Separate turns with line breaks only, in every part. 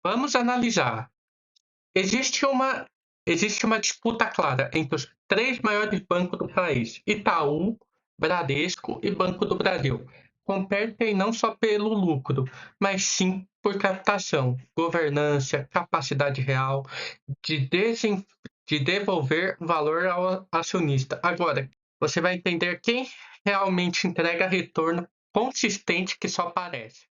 Vamos analisar. Existe uma, existe uma disputa clara entre os três maiores bancos do país: Itaú, Bradesco e Banco do Brasil. Competem não só pelo lucro, mas sim por captação, governança, capacidade real de devolver valor ao acionista. Agora, você vai entender quem realmente entrega retorno consistente que só parece.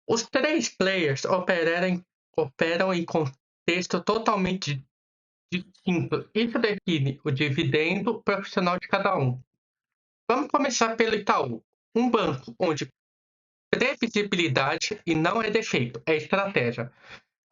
Os três players operam em contexto totalmente distinto. Isso define o dividendo profissional de cada um. Vamos começar pelo Itaú, um banco onde previsibilidade e não é defeito, é estratégia.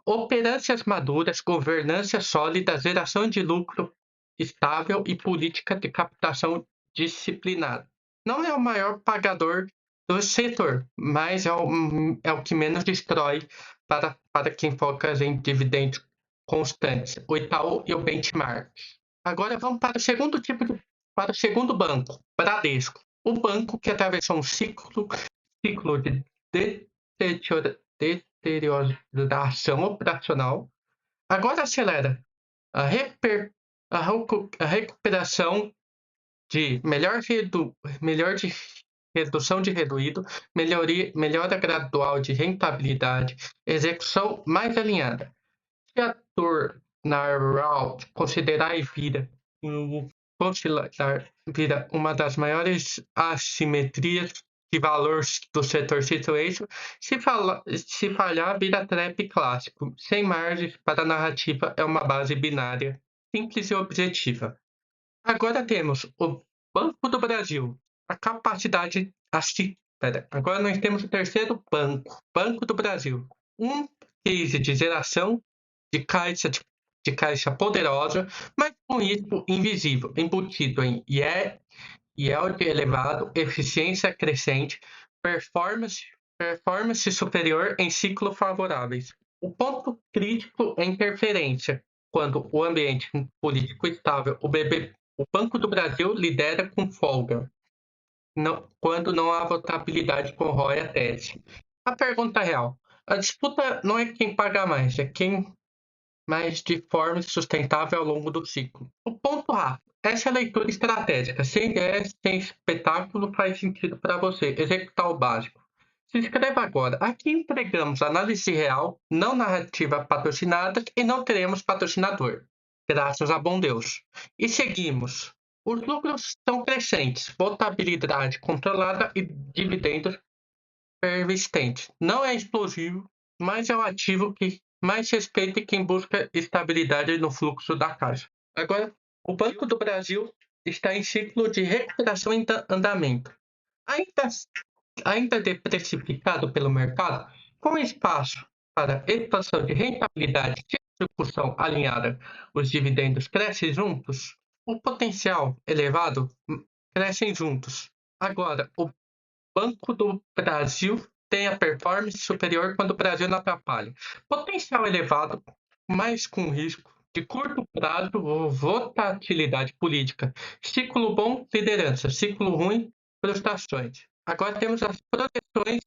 Operâncias maduras, governança sólida, geração de lucro estável e política de captação disciplinada. Não é o maior pagador do setor, mas é o que menos destrói para quem foca em dividendos constantes, o Itaú e o benchmark. Agora vamos para o segundo banco, Bradesco. O banco que atravessou um ciclo de deterioração operacional, agora acelera a, reper, a recuperação de melhor de redução de ruído, melhora gradual de rentabilidade, execução mais alinhada. Se a turnaround considerar vira uma das maiores assimetrias de valor do setor situation, se falhar, vira trap clássico. Sem margens para a narrativa, é uma base binária, simples e objetiva. Agora temos o Banco do Brasil, a capacidade. Agora nós temos o terceiro banco, Banco do Brasil. Um case de geração de caixa poderosa, mas com risco invisível, embutido em yield elevado, eficiência crescente, performance superior em ciclos favoráveis. O ponto crítico é interferência. Quando o ambiente político estável, o Banco do Brasil lidera com folga, quando não há votabilidade corrói a tese. A pergunta real: a disputa não é quem paga mais, é quem mais de forma sustentável ao longo do ciclo. O ponto rápido. Essa é a leitura estratégica. Sem ideia, sem espetáculo, faz sentido para você executar o básico. Se inscreva agora. Aqui entregamos análise real, não narrativa patrocinada e não teremos patrocinador. Graças a bom Deus. E seguimos. Os lucros são crescentes, volatilidade controlada e dividendos persistentes. Não é explosivo, mas é um ativo que mais respeita quem busca estabilidade no fluxo da caixa. Agora, o Banco do Brasil está em ciclo de recuperação em andamento. Ainda, ainda deprecificado pelo mercado, com espaço para expansão de rentabilidade e execução alinhada, os dividendos crescem juntos, o potencial elevado crescem juntos. Agora, o Banco do Brasil tem a performance superior quando o Brasil não atrapalha. Potencial elevado, mas com risco de curto prazo ou volatilidade política. Ciclo bom, liderança. Ciclo ruim, frustrações. Agora temos as projeções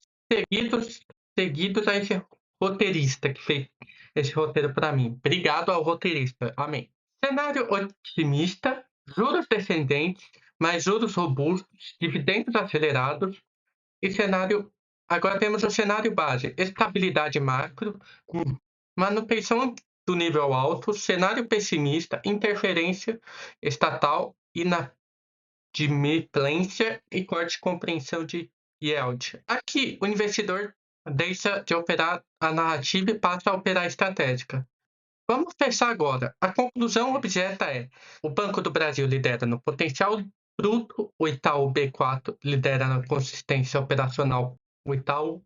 seguidos a esse roteirista que fez esse roteiro para mim. Obrigado ao roteirista. Amém. Cenário otimista, juros descendentes, mais juros robustos, dividendos acelerados, e agora temos o cenário base: estabilidade macro, manutenção do nível alto, cenário pessimista, interferência estatal, inadimplência e corte de compreensão de yield. Aqui, o investidor deixa de operar a narrativa e passa a operar a estratégica. Vamos pensar agora. A conclusão objetiva é: o Banco do Brasil lidera no potencial bruto, o Itaú B4 lidera na consistência operacional. O Itaú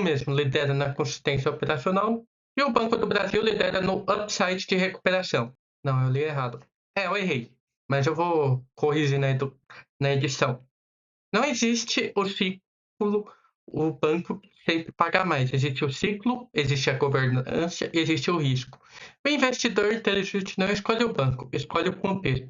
mesmo lidera na consistência operacional e o Banco do Brasil lidera no upside de recuperação. Não, eu li errado. Eu errei, mas eu vou corrigir na edição. Não existe o banco sempre paga mais. Existe o ciclo, existe a governança, existe o risco. O investidor inteligente não escolhe o banco, escolhe o contexto.